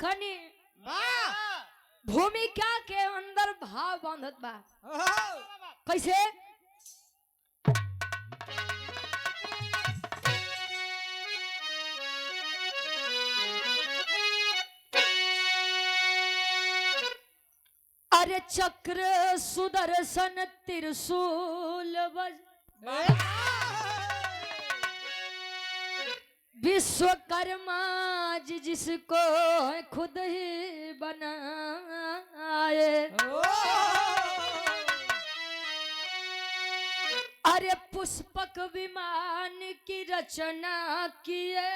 देखनी भूमिका के अंदर भाव बांधत बा। कैसे? अरे चक्र सुदर्शन त्रिशूल विश्वकर्मा जी जिसको खुद ही बनाए। अरे पुष्पक विमान की रचना किए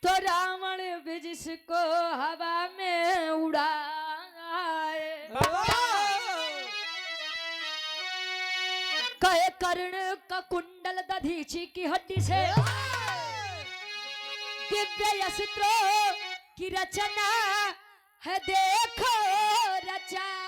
तो रावण भी जिसको हवा में उड़ाए। कहे कर्ण का कुंडल दधीची की हड्डी से दिव्य अस्त्रों की रचना है देखो रचाए।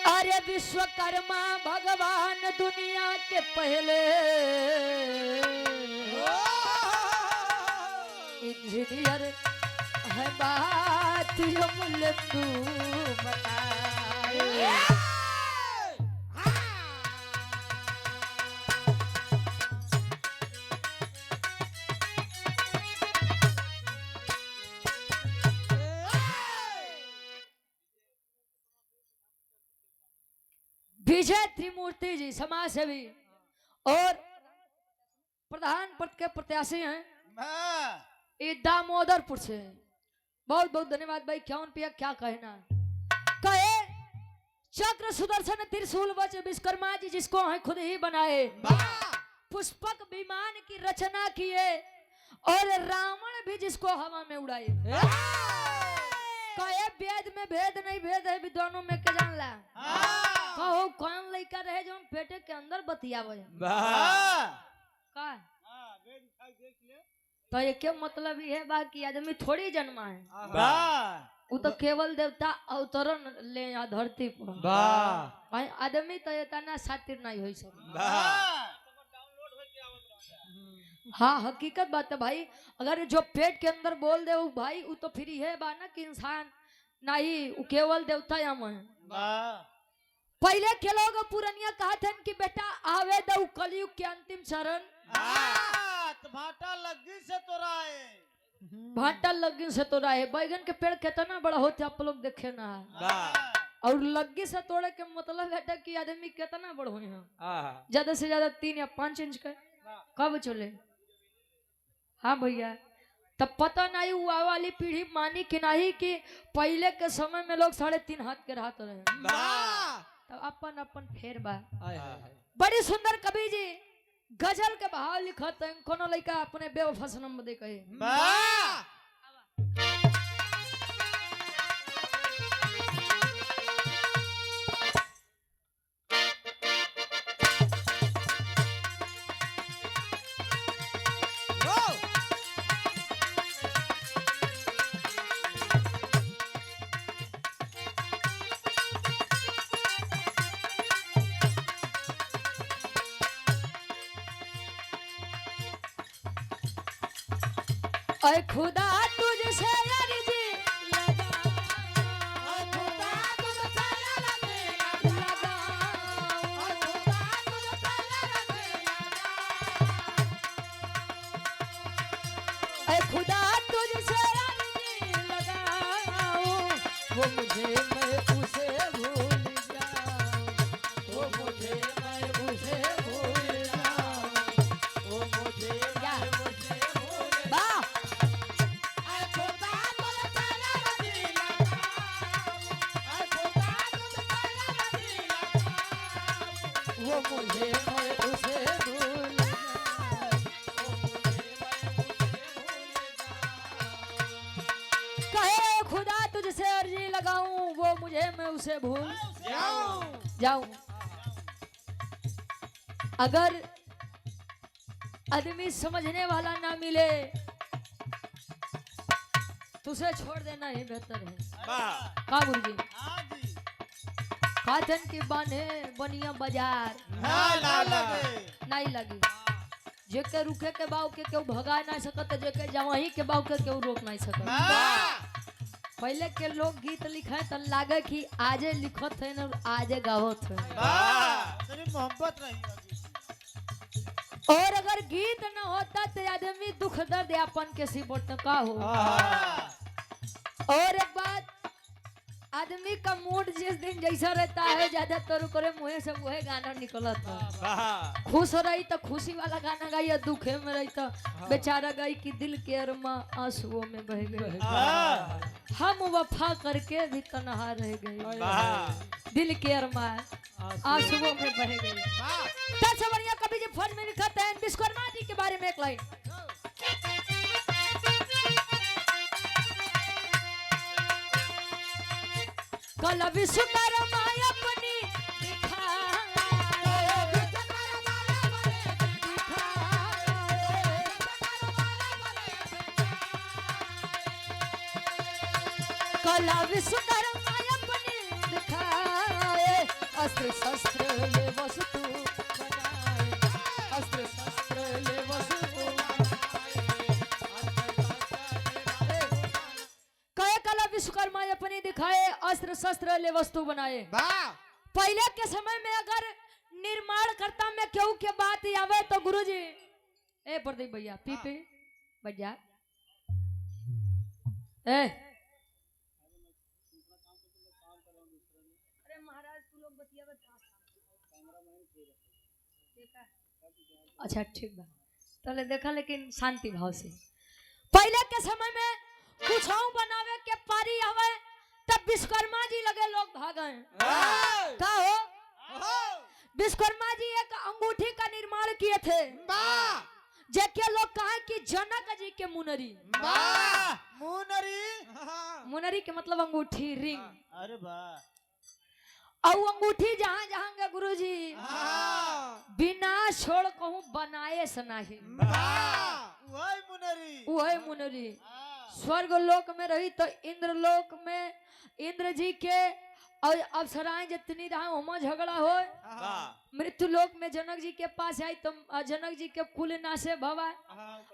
अरे विश्वकर्मा भगवान दुनिया के पहले इंजीनियर है, बात यो मुझे तू बताए। विजय त्रिमूर्ति जी समाज सेवी और प्रधान पद के प्रत्याशी हैं, ये दामोदरपुर से। बहुत बहुत धन्यवाद भाई। क्या उनपे क्या कहना? कहे चक्र सुदर्शन त्रिशूल वज्र विश्वकर्मा जी जिसको है खुद ही बनाए। पुष्पक विमान की रचना किए और रावण भी जिसको हवा में उड़ाए। कहे वेद में भेद नहीं, भेद है विद्वानों में के जान ला। कहो कौन लड़का रहे जो पेटे के अंदर बतियावे का तो ये क्या मतलब ये बा कि आदमी थोड़ी जन्मा है, वो तो केवल देवता अवतरण ले धरती पर। भाई आदमी तो इतना सातिर नहीं हो सकता। हाँ हकीकत बात है भाई। अगर जो पेट के अंदर बोल दे भाई वो तो फिर है बा ना कि इंसान नहीं, वो केवल देवता या मैं। पहले के लोग पुरनिया कहते हैं कि बेटा आवे दो कलयुग के अंतिम चरण। भाटा लग्गी से तो राय, भाटा लग्गी से तो राय। बैगन के पेड़ कितना बड़ा होते आप लोग देखे ना, और लग्गी से तोड़े के मतलब बेटा कि आदमी कितना बड़ा हुए हैं, ज्यादा से ज्यादा 3 या 5 इंच का। कब चले? हाँ भैया, तब पता नहीं हुआ वाली पीढ़ी मानी कि नहीं कि पहले के समय में लोग 3.5 हाथ के रहते रहे। तब अपन अपन फेर बा। बड़ी सुंदर कवि जी गजल के भाव लिखत हैं। कोनो लड़का अपने बेवफा सनम दे कहे ऐ खुदा तुझसे अर्जी लगा, खुदा तुझसे अर्जी लगा, खुदा तुझसे अर्जी लगा, ऐ खुदा तुझसे अर्जी लगाऊं, वो मुझे मैं उसे भूल जाऊं, वो मुझे मैं उसे भूल जाऊं, वो मुझे क्या वाह वो मुझे मैं उसे भूल कहे खुदा तुझसे अर्जी लगाऊं, वो मुझे मैं उसे भूल जाऊं। अगर आदमी समझने वाला ना मिले तुझे छोड़ देना ही बेहतर है। वाह का गुरुजी हाँ जी काटन की बाने बनिया बाजार ना लगे नहीं लगी। जेके रुके के बाव के केहू भगा नहीं सकत, जेके जवाही के बाव के केहू रोक नहीं सकत। पहले के लोग गीत लिखे तो लागे कि आजे लिखत है ना आजे गावत है। तेरी मोहब्बत रही होगी। और अगर गीत न होता तो आदमी दुख दर्द अपन के सिबट का हो। और एक बात आदमी का मूड जिस दिन जैसा रहता है ज्यादातर करे मुंह से वही गाना निकलत है। खुश रही तो खुशी वाला गाना गाई, दुखे में रही तो बेचारा गाई कि दिल के अरमा आंसुओं में बह गए, हम वफा करके भी तन्हा रह गए, दिल के अरमा आंसुओं में बह गए। सबसे बढ़िया कवि जी फन में लिखते हैं विश्वकर्मा जी के बारे में एक लाइन। कल विश्वकर्मा अपनी कला विश्वकर्मा अपनी दिखाए, अस्त्र शस्त्र ले वस्तु बनाए, अस्त्र शस्त्र ले वस्तु कहे कला विश्वकर्मा अपनी दिखाए, अस्त्र शस्त्र ले वस्तु बनाए। पहले के समय में अगर निर्माण करता में क्यों के बात आवे तो गुरुजी ए प्रदीप भैया पीपी बजा ए अरे महाराज तू लोग बतियावे अच्छा ठीक बा तले देखा लेकिन शांति भाव से। पहले के समय में कुछ बनावे के पारी आवे तब विश्वकर्मा जी लगे लोग भागे। का हो विश्वकर्मा जी एक अंगूठी का निर्माण किए थे जेके लोग कहा कि जनक जी के मुनरी। मुनरी के मतलब अंगूठी रिंग। अरे वाह और अंगूठी जहाँ जहाँ गए गुरु जी बिना छोड़ कहूँ बनाए सनाही वही मुनरी। स्वर्ग लोक में रही तो इंद्र लोक में इंद्र जी के और अप्सराएं जितनी रहा होमा झगड़ा हो। मृत्यु लोक में जनक जी के पास आई तो जनक जी के कुल नाशे भवा,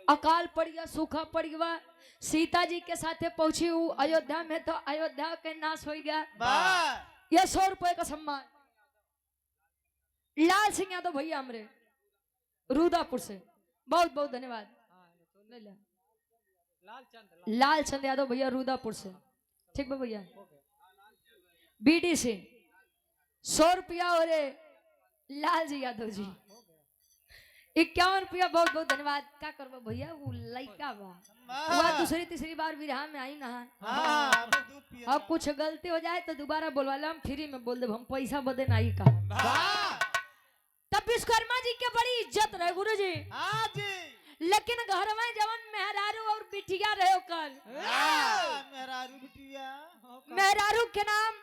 अकाल पड़ गया, सूखा पड़ गया। सीता जी के साथे पहुंची हूँ अयोध्या में तो अयोध्या के नाश हो गया। यह 100 रुपए का सम्मान। लाल सिंह यादव भैया हमरे रुदापुर से बहुत बहुत धन्यवाद। लाल चंद यादव भैया रुदापुर से ठीक बा भैया। बीडी सिंह 100 रुपया और लाल जी यादव जी 51 रुपया बहुत बहुत धन्यवाद। क्या करबो भैया वो लड़का बा वह दूसरी तीसरी बार विरहा में आई ना। अब कुछ गलती हो जाए तो दोबारा बोलवा हम फ्री में बोल दे हम पैसा बदे नहीं कहा। तब विश्वकर्मा जी के बड़ी इज्जत रहे गुरु जी। लेकिन घर में जवन मेहरारू और बिटिया रहे कल मेहरारू के नाम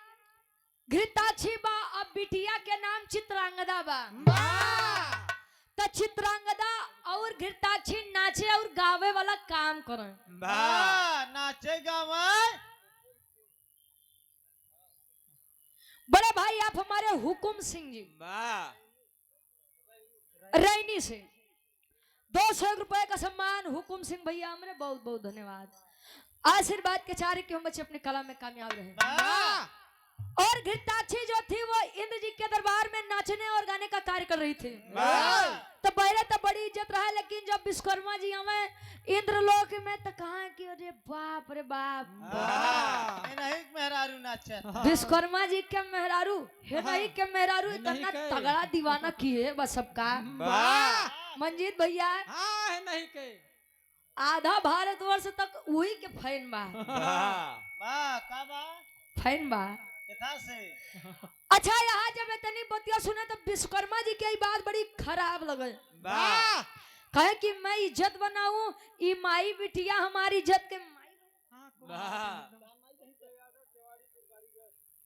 घृताक्षी बा अब बिटिया के नाम चित्रांगदा बा। तो चित्रांगदा और घृताक्षी नाचे और गावे वाला काम करे। नाचे गावे। बड़े भाई आप हमारे हुकुम सिंह जी रैनी से 200 रुपए का सम्मान। हुकुम सिंह भैया हमरे बहुत बहुत धन्यवाद। आशीर्वाद के चारे कि हम बच्चे अपनी कला में कामयाब रहे। और घृताक्षी जो थी वो इंद्र जी के दरबार में नाचने और गाने का कार्य कर रही थी। तो पहले तो बड़ी इज्जत रहा लेकिन जब विश्वकर्मा जी हमें इंद्र लोक में तो कहा कि अरे बाप रे बाप नहीं मेहरारू नाचे। विश्वकर्मा जी के मेहरारू है नहीं के मेहरारू इतना तगड़ा दीवाना किए बस सबका। मंजीत भैया नहीं के आधा भारतवर्ष तक वही के फैन बा। फैन बा अच्छा। यहाँ जब इतनी बतिया सुने तो विश्वकर्मा जी की बात बड़ी खराब लगे। कहे कि मैं इज्जत बनाऊं ई माई बिटिया हमारी इज्जत के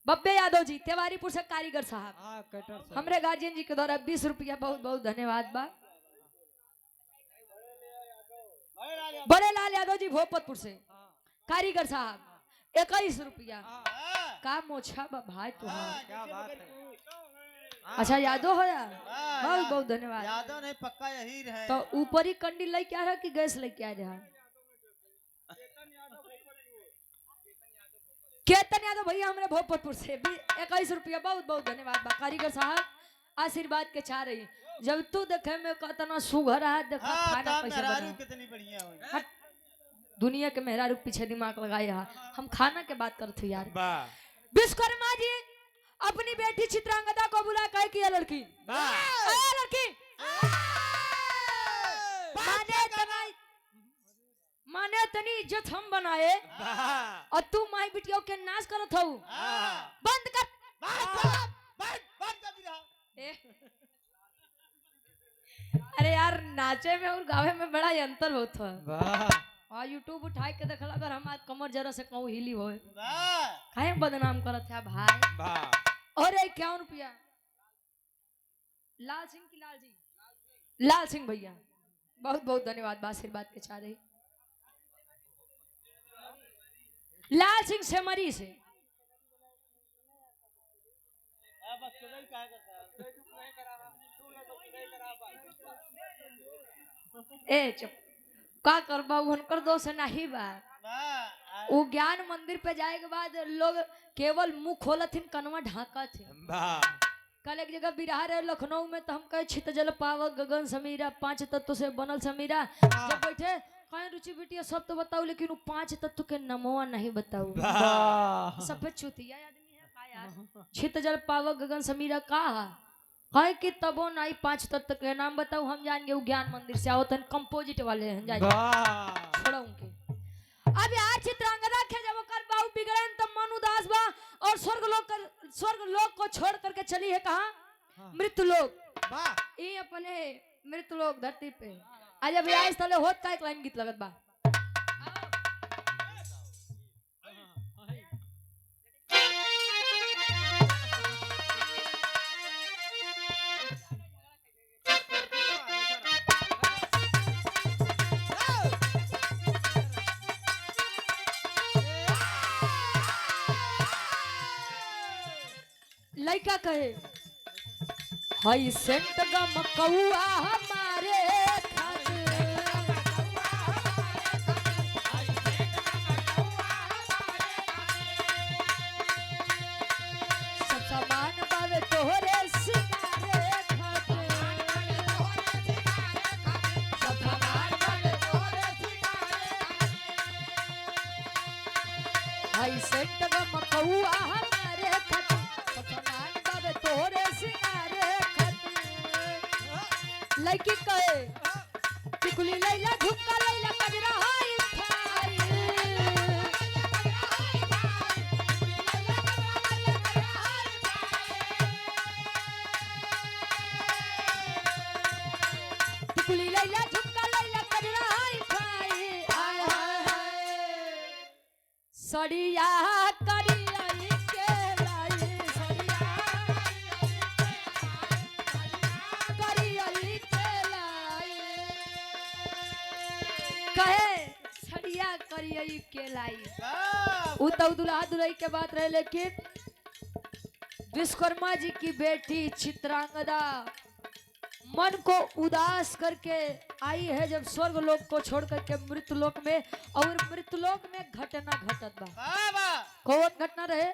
बब्बे यादव जी तिवारीपुर से कारीगर साहब हमरे गार्जियन जी के द्वारा 20 रुपया बहुत बहुत धन्यवाद बा। बड़े लाल यादव जी भोपतपुर से कारीगर साहब 21 रुपया। हाँ, का मोछा बा भाई तुहार। क्या बात है। अच्छा यादो हो यार, हाँ, बहुत बहुत धन्यवाद। यादव नहीं पक्का यही रहे। तो ऊपर ही कंडी लेके आ रहा कि गैस लेके आ रहा? केतन यादव भैया हमारे भोजपुर से भी 21 रुपया, बहुत बहुत धन्यवाद बा। कारीगर साहब आशीर्वाद के चाह रही, जब तू देखे में कितना सुघर है, देखा हाँ, खाना तो कैसे मेहरारू बना। कितनी बढ़िया हुई। हट, दुनिया के मेहरारू पीछे दिमाग लगाए है, हम खाना के बात करते यार। विश्वकर्मा जी अपनी बेटी चित्रांगदा को बुला कहे कि ये लड़की लड़की माने तनी इज्जत हम बनाए और तू माई बिटिया के नाश करत हऊ। बंद कर अरे यार, नाचे में और गावे में बड़ा ही अंतर होता है। और यूट्यूब उठाए के देखला अगर हमार कमर जरा से कहूँ हिली होए काहे बदनाम करत है भाई। और 51 रुपया लाल सिंह की लाल जी, लाल सिंह भैया बहुत बहुत धन्यवाद बा। आशीर्वाद के चाह रही लाल सिंह से मरी से ए चुप का करबा, उनकर दोष नहीं बा। वो ज्ञान मंदिर पे जाए के बाद लोग केवल मुंह खोलथिन, कनवा ढाका थे। कल एक जगह बिरहा रहे लखनऊ में, तो हम कहे छित जल पावक गगन समीरा, 5 तत्व से बनल समीरा। जब बैठे कहे रुचि बिटिया सब तो बताओ, लेकिन वो 5 तत्व के नमवा नहीं बताओ। सफेद चुतिया आदमी है का यार। छित जल पावक गगन समीरा का है कि तबो नहीं 5 तत्व के नाम बताओ। हम जाएंगे वो ज्ञान मंदिर से आओ, तन कंपोजिट वाले हैं जाएंगे छोड़ा उनके। अब यार चित्रांगदा के जब कर बाऊ बिगड़न तो मन उदास बा और स्वर्ग लोक को छोड़ करके चली है कहाँ? मृत्यु लोक। ये अपने मृत्यु लोक धरती पे आज अब यहाँ स्थले होत का एक लाइन गीत लगत बा। लड़का कहे हई सेंट गम कौआ हमारे समान बावे तोहरे सिंगारे हई सेंट गम कौआ हमारे तोरे सिंगारे लड़की कहे टिकुली लैला झुमका लैला कजरा हाई थाई टिकुली लैला झुमका लैला कजरा हाई थाई आय हाय सड़िया करी के लाई दुल्हा दुल्हन के बात रहे। लेकिन विश्वकर्मा जी की बेटी चित्रांगदा मन को उदास करके आई है जब स्वर्ग लोक को छोड़ करके मृत्यु लोक में, और मृत्यु लोक में घटना घटत बा। कौन घटना रहे?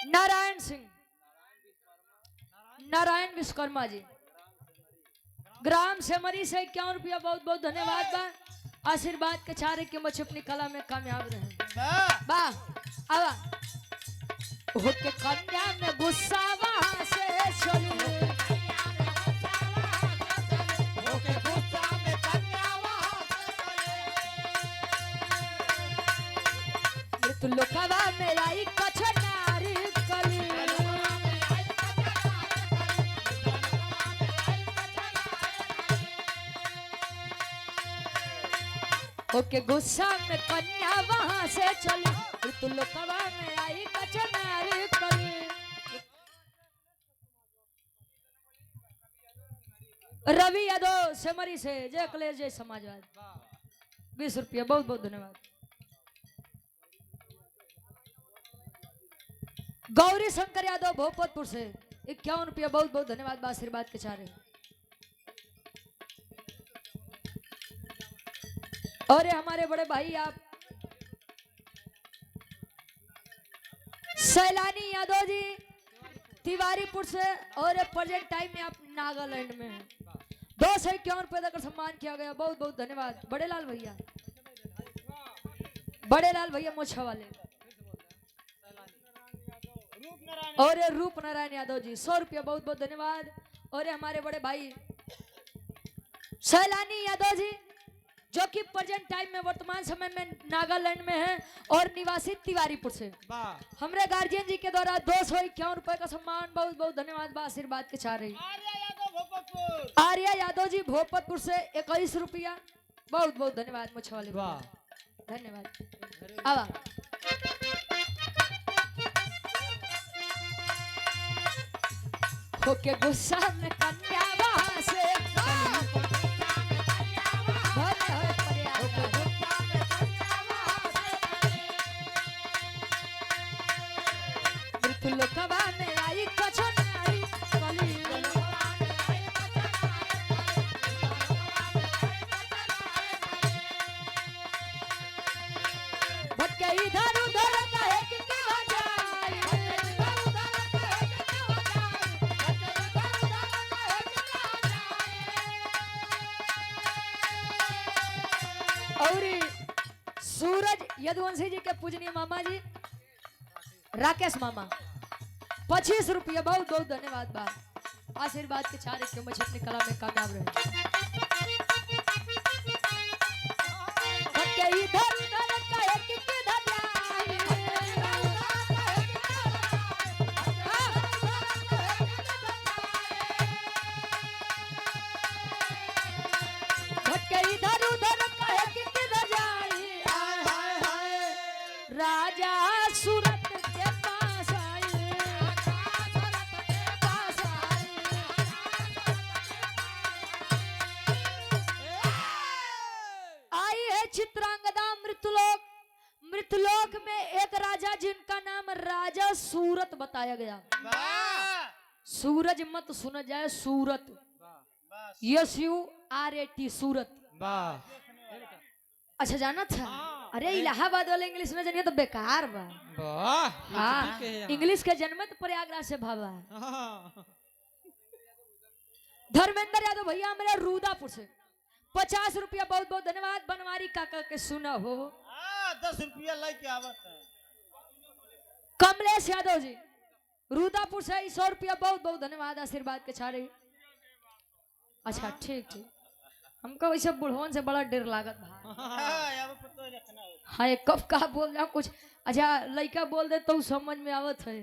नारायण सिंह, नारायण विश्वकर्मा जी ग्राम से मरी से 51 रुपया, बहुत बहुत धन्यवाद बा। आशीर्वाद के चारे के मछ अपनी कला में कामयाब रहे। वाह आवा होके कन्या में गुस्सा वहां से चली मृत्यु लोकवा में आई कछनारी कली ओके गुस्सा में कन्या वहां से चली मृत्यु लोकवा में आई कचनारी कली। रवि यादव सेमरी से जय कलेश जय समाजवाद। 20 रुपया, बहुत बहुत धन्यवाद। गौरी शंकर यादव भोपतपुर से 51 रुपया, बहुत बहुत धन्यवाद। बा आशीर्वाद के चारे। और ये हमारे बड़े भाई आप सैलानी यादव जी तिवारीपुर से, और प्रेजेंट टाइम में आप नागालैंड में हैं। 251 रुपए देकर सम्मान किया गया, बहुत बहुत धन्यवाद। बड़े लाल भैया, बड़े लाल भैया मोछा वाले। और ये रूप नारायण यादव जी 100 रुपया, बहुत बहुत धन्यवाद। और ये हमारे बड़े भाई सैलानी यादव जी जो कि प्रेजेंट टाइम में वर्तमान समय में नागालैंड में है और निवासी तिवारीपुर से। हमारे गार्जियन जी के द्वारा 251 रुपए का सम्मान, बहुत बहुत धन्यवाद। बा आशीर्वाद के चाह रही आर्या यादव जी भोपतपुर से 21 रुपया, बहुत बहुत धन्यवाद। मुझे वाले धन्यवाद। आवा होके गुस्सा में कन्या वहां से लोकवा में आई कछनारी भटके इधर उधर कहे कि हो जाए, और सूरज यदुवंशी जी के पूजनीय मामा जी राकेश मामा 25 रुपया, बहुत बहुत धन्यवाद। बा आशीर्वाद के चारे के मुझे अपनी कला में कामयाब रहे। इधर उधर कहे कि किधर जाए, भटके इधर उधर कहे कि किधर जाए, राजा सूरत के पास आई है चित्रांगदा मृतलोक। मृतलोक में एक राजा जिनका नाम राजा सूरत बताया गया। सूरज मत सुना जाए, सूरत SURAT सूरत। अच्छा जाना था? अरे इलाहाबाद वाले इंग्लिश में जानिए तो बेकार बा। हाँ, इंग्लिश के जन्म तो प्रयागराज से भावा। धर्मेंद्र यादव भैया हमारे रूदापुर से 50 रुपया, बहुत बहुत धन्यवाद। बनवारी काका के सुना हो 10 रुपया लेके आवत है। कमलेश यादव जी रूदापुर से 100 रुपया, बहुत बहुत धन्यवाद। आशीर्वाद के छाड़े। अच्छा ठीक ठीक, हमको वैसे बुढ़वन से बड़ा डर लागत भा। हाँ कब का बोल रहा कुछ। अच्छा लड़का बोल दे तो समझ में आवत है,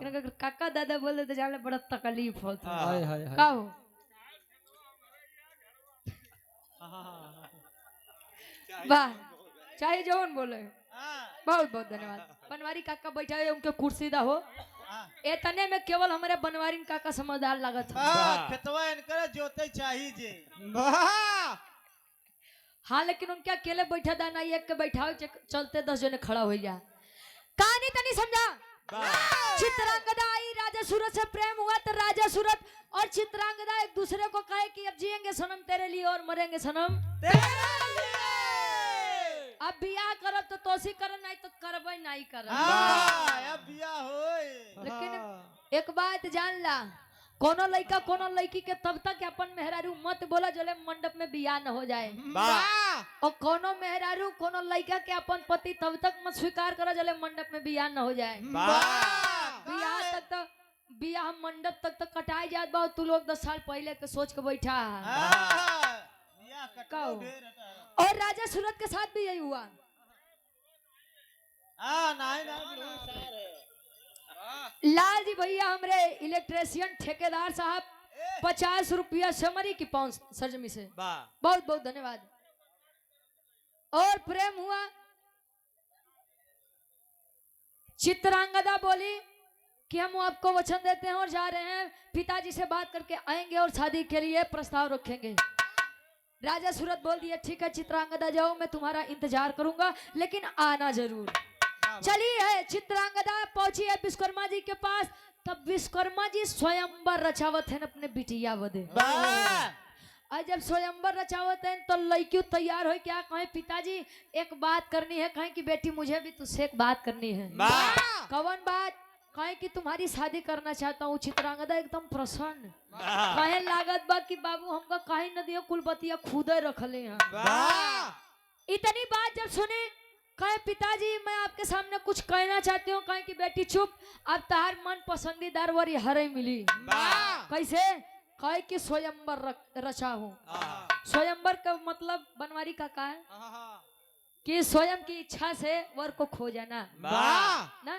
अगर काका दादा बोल दे तो जाने बड़ा तकलीफ होता है। का हो वाह, चाहे जौन बोले, बहुत बहुत धन्यवाद। बनवारी काका बैठा है, उनके कुर्सी दा हो। एतने में केवल हमारे बनवारी काका समझदार लागत है। खेतवा इनकर जोते चाहिए जे। हाँ लेकिन उनके अकेले बैठा था ना, एक के बैठाओ चलते 10 जने खड़ा हो जा। कहानी तनी समझा। चित्रांगदा आई, राजा सूरत से प्रेम हुआ तो राजा सूरत और चित्रांगदा एक दूसरे को कहे कि अब जिएंगे सनम तेरे लिए और मरेंगे सनम तेरे लिए। अब बियाह करब तो तोसी करब, नहीं तो करबे नहीं करब। अब बियाह होए। लेकिन एक बात जान ला, कोनो लड़का कोनो लड़की के तब तक अपन मेहरारू मत बोला जोले मंडप में बियाह न हो जाए, और कोनो मेहरारू कोनो लड़का के अपन पति तब तक मत स्वीकार करो जोले मंडप में बियाह न हो जाए। बियाह तक तो बियाह मंडप तक तो कटाई जात बा। तू लोग 10 साल पहले के सोच के बैठा। और राजा सूरत के साथ भी यही हुआ। लाल जी भैया हमरे इलेक्ट्रिशियन ठेकेदार साहब 50 रुपया समरी की पहुंच सरजमी से, बहुत बहुत धन्यवाद। और प्रेम हुआ। चित्रांगदा बोली कि हम आपको वचन देते हैं और जा रहे हैं, पिताजी से बात करके आएंगे और शादी के लिए प्रस्ताव रखेंगे। राजा सूरत बोल दिया ठीक है चित्रांगदा जाओ, मैं तुम्हारा इंतजार करूंगा लेकिन आना जरूर। चलिए चित्रांगदा पहुंची है विश्वकर्मा जी के पास। तब विश्वकर्मा जी स्वयंवर रचावत है अपने बिटिया बदे। और जब स्वयंवर रचावत है तो लड़की तैयार हो क्या कहे पिताजी एक बात करनी है, कहे कि बेटी मुझे भी तुझसे एक बात करनी है। कौन बात? कहे कि तुम्हारी शादी करना चाहता हूँ। चित्रांगदा एकदम प्रसन्न कहे लागत बा कि बाबू हमका कहीं न दियो कुलपतिया खुदे रखले हैं। इतनी बात जब सुनी कहे पिताजी मैं आपके सामने कुछ कहना चाहती हूँ। कहे कि बेटी चुप, अब तार मन पसंदीदार वरी हरे मिली। कैसे? कहे कि स्वयंवर रचा हूँ। स्वयंवर का मतलब बनवारी का है कि स्वयं की इच्छा से वर को खो जाना ना।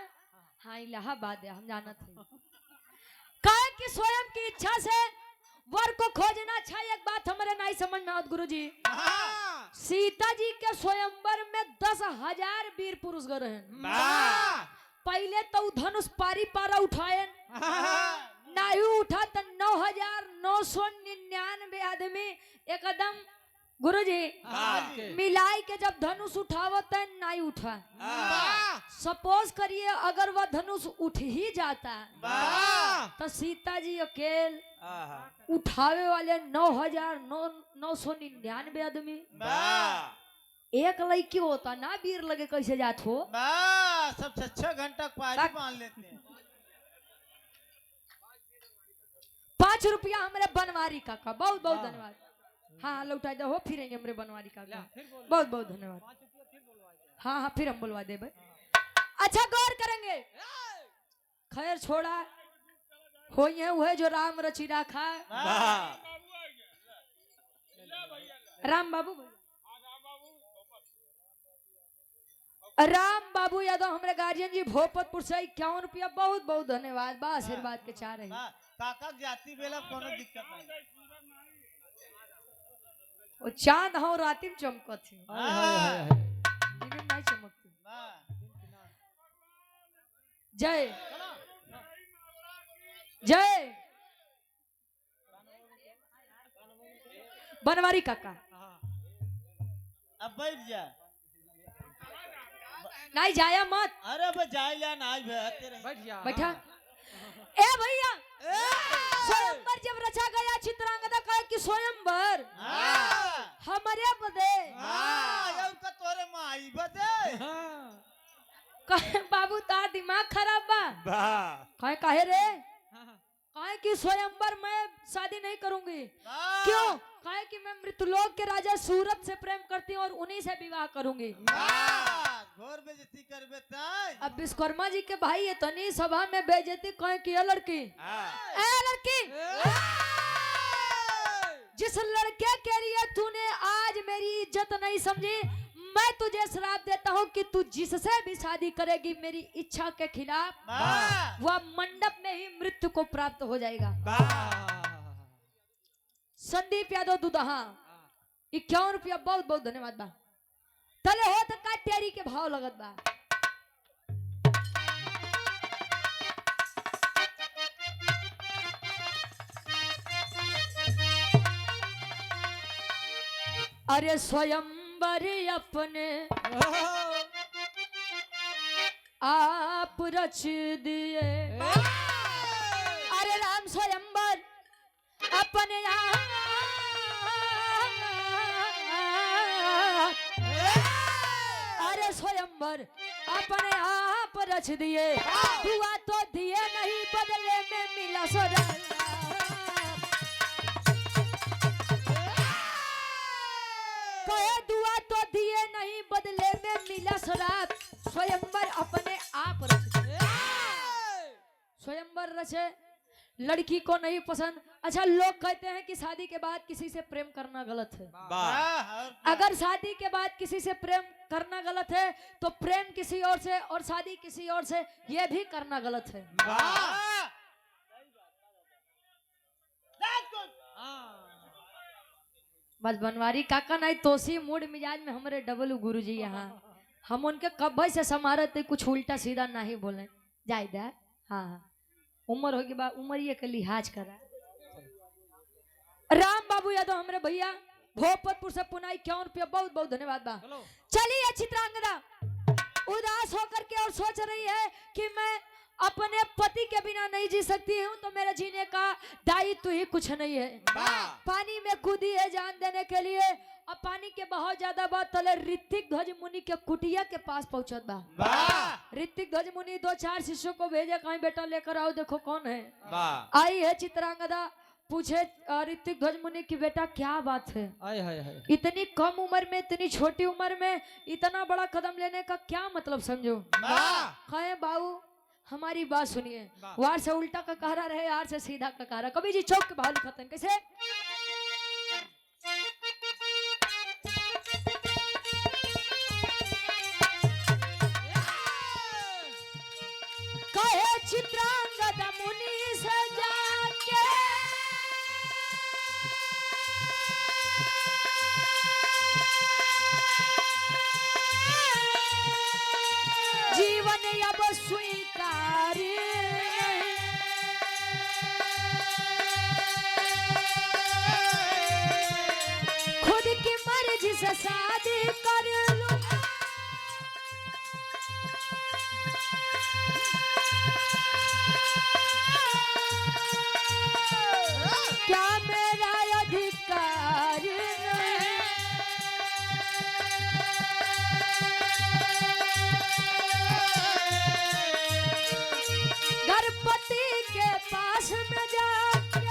हाँ इलाहाबाद है हम जाना थे। कहे कि स्वयं की इच्छा से वर को खोजना। अच्छा एक बात हमारे नहीं समझ में आवत गुरुजी, सीता जी के स्वयंवर में 10,000 वीर पुरुष गए हैं। पहले तो धनुष पारी पारा उठाए नहीं उठा तो 9,999 आदमी एकदम गुरुजी मिलाई के जब धनुष उठावत है नहीं उठा। सपोज करिए अगर वह धनुष उठ ही जाता तो सीता जी अकेल उठावे वाले 9,999 आदमी एक लड़की होता ना वीर लगे कैसे जात हो। सब 6 घंटा पारी बांध लेते हैं। 5 रुपया हमारे बनवारी काका बहुत बहुत धन्यवाद। हाँ लौटा दे हो फिर हमरे बनवारी काका बहुत बहुत धन्यवाद। हाँ हाँ फिर हम बुलवा दे भाई। अच्छा गौर करेंगे। खैर छोड़ा हो ये हुए जो राम रची राखा। राम बाबू राम बाबू यादव हमारे गार्जियन जी भोपतपुर से 51 रुपया बहुत बहुत धन्यवाद। बा आशीर्वाद के चाह रहे काका जाती बेला कोनो दिक्कत नहीं। वो चांद हो राती में चमकत थी लेकिन नहीं चमकती। जय जय बनवारी काका। अब बैठ जा। नहीं जाया मत। अरे बे जाइला नहीं बैठ जा। बैठा ए भैया स्वयंवर जब रचा गया चित्रांगदा कहे कि स्वयंवर हमारे बदे का तोरे माई बदे कहे बाबू तार दिमाग खराब बा। कहे काहे रे? कहे कि स्वयंवर मैं शादी नहीं करूंगी। क्यों? कहे कि मैं मृतलोक के राजा सूरत से प्रेम करती हूँ और उन्हीं से विवाह करूंगी। घोर बेइज्जती करबे ताई। अब विश्वकर्मा जी के भाई ये तनी सभा में बेइज्जती कहे कि ये लड़की ए लड़की जिस लड़के के लिए तूने आज मेरी इज्जत नहीं समझी, मैं तुझे श्राप देता हूँ कि तू जिससे भी शादी करेगी मेरी इच्छा के खिलाफ वह मंडप में ही मृत्यु को प्राप्त हो जाएगा। संदीप यादव दुदहा 51 रुपया बहुत बहुत धन्यवाद बा। तले हो तो का टेरी के भाव लगत बा। अरे स्वयंवर अपने आप रच दिए। अरे राम स्वयंवर अपने अरे स्वयंवर अपने आप रच दिए। दुआ तो दिए नहीं बदले में मिला सदा। दुआ तो दिए नहीं बदले में मिला शराब। स्वयंवर अपने आप रचे। स्वयंवर रचे लड़की को नहीं पसंद। अच्छा लोग कहते हैं कि शादी के बाद किसी से प्रेम करना गलत है। अगर शादी के बाद किसी से प्रेम करना गलत है तो प्रेम किसी और से और शादी किसी और से यह भी करना गलत है। बस बनवारी काका नहीं तोसी मूड मिजाज में हमारे डबल गुरुजी यहाँ हम उनके कब्बे से समारत कुछ उल्टा सीधा नहीं बोले जायदा। हाँ उम्र होगी बा उम्र ये के लिहाज करा। राम बाबू यादव हमारे भैया भोपतपुर से पुनाई 51 रुपया, बहुत बहुत धन्यवाद बा। चलो चलिए चित्रांगदा उदास होकर के और सोच रही है कि मैं अपने पति के बिना नहीं जी सकती हूँ, तो मेरे जीने का दायित्व ही कुछ नहीं है। पानी में कूदी है जान देने के लिए। अब पानी के बहुत ज्यादा बात तले ऋतिक ध्वज मुनि के कुटिया के पास पहुंचत बा। ऋतिक ध्वज मुनि 2-4 शिष्यों को भेजे, कहीं बेटा लेकर आओ, देखो कौन है। आई है चित्रांगदा, पूछे ऋतिक ध्वज मुनि की बेटा क्या बात है, आय हाय हाय इतनी कम उम्र में, इतनी छोटी उम्र में इतना बड़ा कदम लेने का क्या मतलब समझो। कहे बाबू हमारी बात सुनिए, वार से उल्टा का कहरा रहे, आर से सीधा का कहरा। कभी जी चौक के भाव लिखते हैं कैसे, कहे चित्रांगदा मुनि से जाके जीवन अब स्वीकार नहीं, खुद की मर्जी से शादी कर लूं, क्या मेरा अधिकार नहीं। गणपति के पास में जाके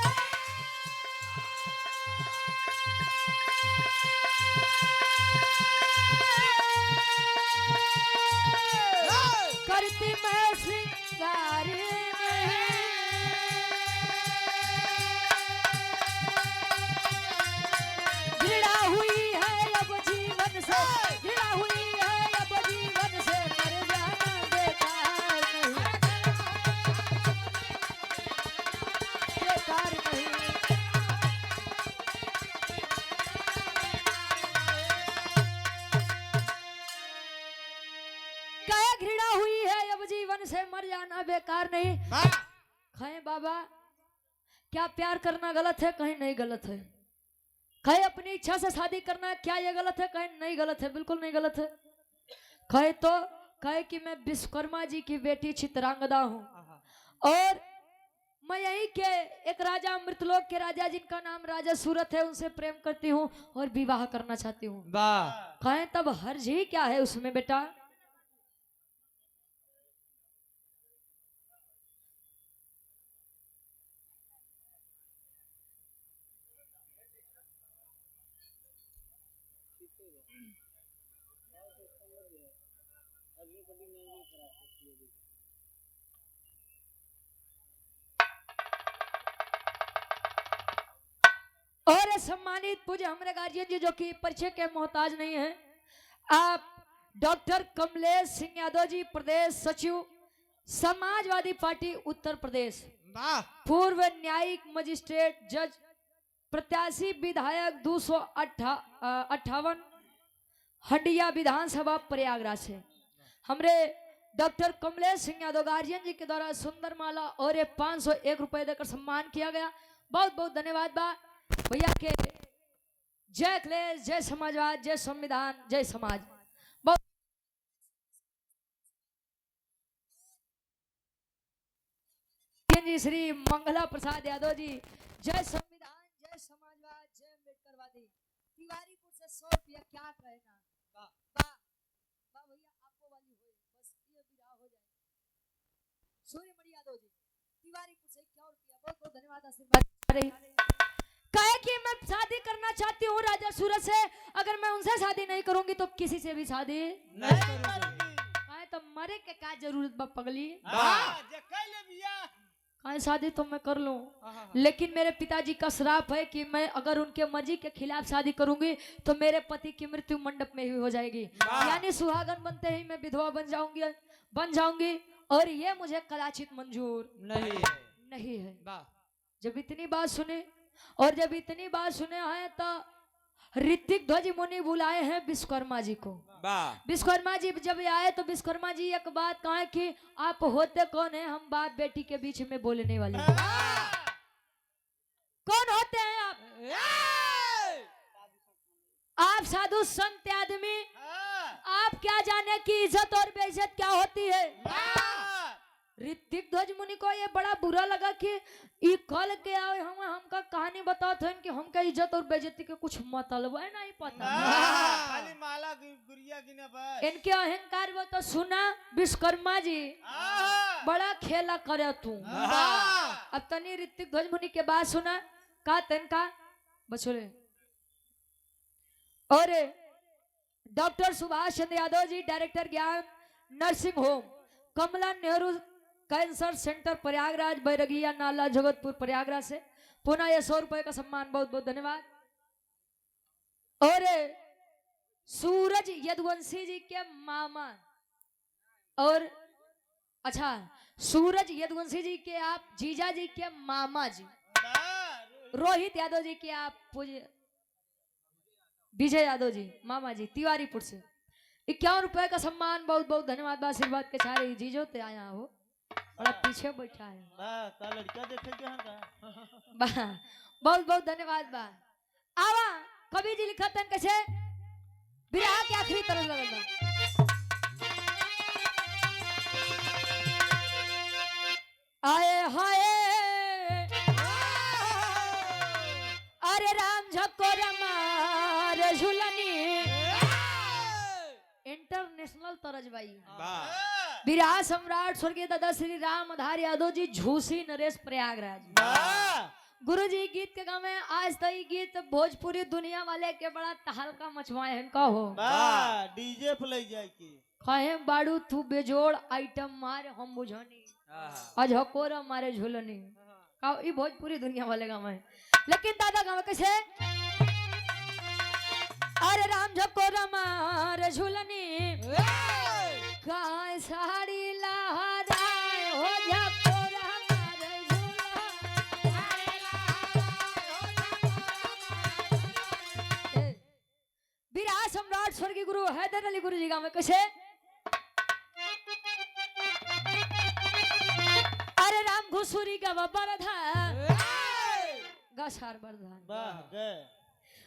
करती मैं श्रृंगार घृणा हुई है अब जीवन से, घृणा हुई है अब जीवन से, मर जाना बेकार नहीं, बेकार नहीं। क्या घृणा हुई है अब जीवन से, मर जाना बेकार नहीं। कहें बाबा क्या प्यार करना गलत है, कहीं नहीं गलत है। कहे अपनी इच्छा से शादी करना है, क्या ये गलत है, कहीं नहीं गलत है, बिल्कुल नहीं गलत है। कहे तो कहे कि मैं विश्वकर्मा जी की बेटी चित्रांगदा हूँ, और मैं यही के एक राजा, मृतलोक के राजा जिनका नाम राजा सूरत है, उनसे प्रेम करती हूँ और विवाह करना चाहती हूँ। कहे तब हर्ज ही क्या है उसमें बेटा। और सम्मानित पूज्य हमारे गार्जियन जी जो कि परिचय के मोहताज नहीं है, आप डॉक्टर कमलेश सिंह यादव जी, प्रदेश सचिव समाजवादी पार्टी उत्तर प्रदेश, पूर्व न्यायिक मजिस्ट्रेट जज, प्रत्याशी विधायक 258 हंडिया विधानसभा प्रयागराज से हमरे डॉक्टर कमलेश सिंह यादव गार्जियन जी के द्वारा सुंदर माला और ये 501 रुपए देकर सम्मान किया गया। बहुत बहुत धन्यवाद बा भैया के। जय अखिलेश, जय समाजवाद, जय संविधान, जय समाज। बहुत जी श्री मंगला प्रसाद यादव जी, जय संविधान, जय समाजवाद, जय अम्बेडकरवादी। तिवारीपुर से 100 रुपया क्या कहना भैया, आपको वाली हो बस ये विदा हो जाए। सूर्यमणि यादव जी तिवारीपुर से 51 रुपया, बहुत बहुत धन्यवाद, आशीर्वाद। कहे कि मैं शादी करना चाहती हूँ राजा सूरज से, अगर मैं उनसे शादी नहीं करूंगी तो किसी से भी शादी नहीं करूंगी। कहे तो मरे के क्या जरूरत बा पगली, कहे शादी तो मैं कर लूं, लेकिन मेरे पिताजी का श्राप है कि मैं अगर उनके मर्जी के खिलाफ शादी करूंगी तो मेरे पति की मृत्यु मंडप में ही हो जाएगी, यानी सुहागन बनते ही मैं विधवा बन जाऊंगी और ये मुझे कदाचित मंजूर नहीं है। जब इतनी बात सुने और जब इतनी बात सुने हैं तो ऋतिक ध्वज मुनि बुलाए हैं विश्वकर्मा जी को। विश्वकर्मा जी जब आए तो विश्वकर्मा जी एक बात कहा कि आप होते कौन है, हम बाप बेटी के बीच में बोलने वाले कौन होते हैं आप? आप साधु संत आदमी, हाँ, आप क्या जाने कि इज्जत और बेइज्जत क्या होती है। हाँ, ऋतिक ध्वज मुनि को ये बड़ा बुरा लगा कि ये कल के आए हम हमका कहानी बताते हैं कि हमका इज्जत और बेइज्जती के कुछ मतलब है नहीं पता। हाँ, खाली माला गुड़िया गिने बस। इनके अहंकार वो तो सुना विश्वकर्मा जी हाँ, बड़ा खेला करे तू। हाँ, अब तनी ऋतिक ध्वज मुनि के बात सुना का तनका बछोले। और डॉक्टर सुभाष चंद्र यादव जी डायरेक्टर ज्ञान नर्सिंग होम कमला नेहरू कैंसर सेंटर प्रयागराज बैरगिया नाला जगतपुर प्रयागराज से पुनः ये 100 रुपए का सम्मान, बहुत बहुत धन्यवाद। और सूरज यदुवंशी जी के मामा और अच्छा सूरज यदुवंशी जी के आप जीजा जी के मामा जी रोहित यादव जी के आप पूज्य विजय यादव जी मामा जी तिवारीपुर से 51 रुपए का सम्मान, बहुत बहुत धन्यवाद। आशीर्वाद के सारे जीजो ते आया हो, बड़ा पीछे बैठा है का लड़का देखे के हन का। बहुत बहुत धन्यवाद बा। आवा कवि जी लिखत हैं कैसे विरह के आखिरी तरफ लगल बा। आए हाय अरे राम झकोर मार झुलनी इंटरनेशनल तरज भाई। विराट सम्राट स्वर्गीय दादा श्री राम आधार यादव जी झूसी नरेश प्रयागराज। गुरु जी गीत के गाँव में आज तो ये गीत भोजपुरी दुनिया वाले के बड़ा तहलका मचवाए हैं कहो डीजे पे ले जाए की कहे बाड़ू तू बेजोड़ आइटम मार हम बुझनी आज हकोरा मारे झुलनी का ये भोजपुरी दुनिया वाले गाँव में। लेकिन दादा गाँव कैसे अरे राम झकोरा मार झुलनी काय साड़ी लहराए हो झकोरा मार झुलनी। विराट सम्राट स्वर्गीय गुरु हैदर अली गुरु जी गाँव में कैसे अरे राम घुसुरी का बरधा गसार बरधा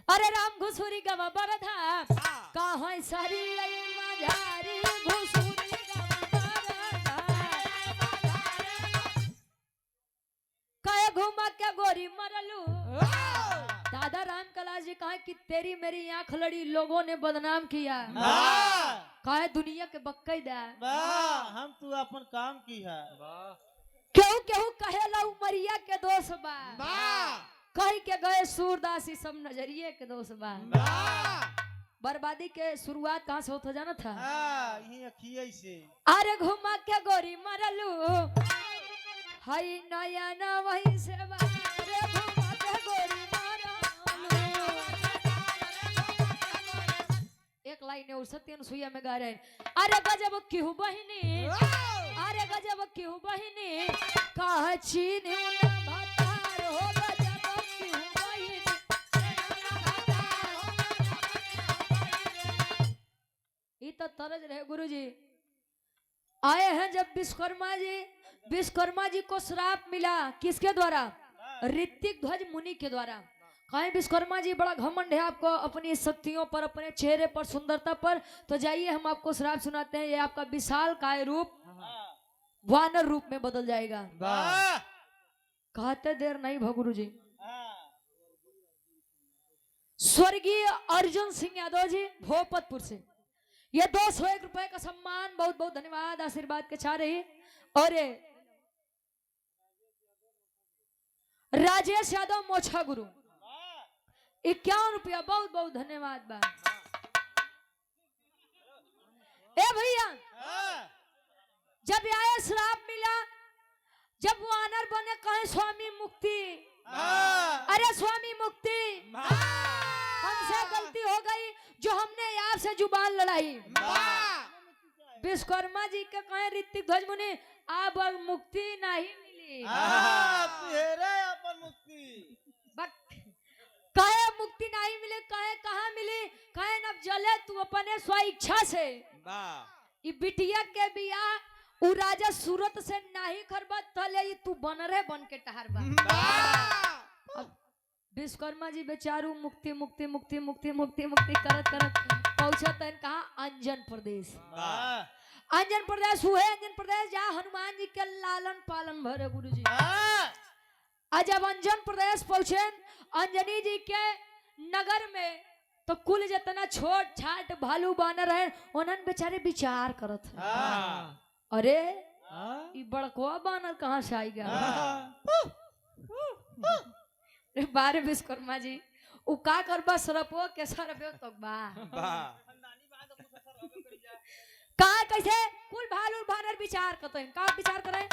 अरे राम घुसुरी का बरधा कहाँ सारी मझारी घुसुरी का बरधा कहे घुमा के गोरी मरलू। दादा राम कलाश जी कहा कि तेरी मेरी आंख लड़ी लोगों ने बदनाम किया कहे दुनिया के बक्कैदा हम तू अपन काम की है केहू केहू कहेला उमरिया के दोष बा कह के गए सूरदासी सब नजरिए के दोष बा। बर्बादी के शुरुआत कहाँ से होता जाना था से अरे घुमा के गोरी मरलू हई नया न वही से अरे घुमा के गोरी मरलू। एक लाइन और सत्यन सुइया में गा रहे अरे गजब क्यों बहिनी अरे गजब क्यों बहिनी कहा चीन भतार हो गजब क्यों बहिनी। ये तो तरज रहे गुरुजी आए हैं जब विश्वकर्मा जी को श्राप मिला किसके द्वारा ऋतिक ध्वज मुनि के द्वारा। कहें विश्वकर्मा जी बड़ा घमंड है आपको अपनी शक्तियों पर अपने चेहरे पर सुंदरता पर, तो जाइए हम आपको श्राप सुनाते हैं ये आपका विशाल काय रूप वानर रूप में बदल जाएगा। कहते देर नहीं भगुरु जी। स्वर्गीय अर्जुन सिंह यादव जी भोपतपुर से ये 201 रुपए का सम्मान, बहुत बहुत धन्यवाद आशीर्वाद के चाह रही। और राजेश यादव मोछा गुरु 51 रुपया, बहुत बहुत धन्यवाद बा। ए भैया जब आए श्राप मिला, जब वानर बने कहे स्वामी मुक्ति, अरे स्वामी मुक्ति हमसे गलती हो गई जो हमने आपसे जुबान लड़ाई। विश्वकर्मा जी के कहे ऋतिक ध्वज मुनि अब मुक्ति नहीं मिली। कहे मुक्ति नहीं मिले, कहे कहाँ मिली, कहे न जले तू अपने स्व इच्छा से बिटिया के बिया उ राजा सूरत से नहीं खरबत तले तू बनरे बन के टहरबा। विश्वकर्मा जी बेचारू मुक्ति मुक्ति मुक्ति मुक्ति मुक्ति मुक्ति करत करत पहुंचत हैं कहा अंजन प्रदेश। अंजन प्रदेश हुए अंजन प्रदेश जहाँ हनुमान जी के लालन पालन भरे गुरु जी। आज जब अंजन प्रदेश पहुंचे अंजनी जी के नगर में तो कुल जितना छोट छाट भालू बानर है उन्होंने बेचारे विचार करत है। अरे ये बड़कवा बानर कहाँ से आई गया? बारे विश्वकर्मा जी उ का करबा सरपो के सरपो तो बा का कैसे कुल भालू बानर विचार करते हैं। का विचार करें?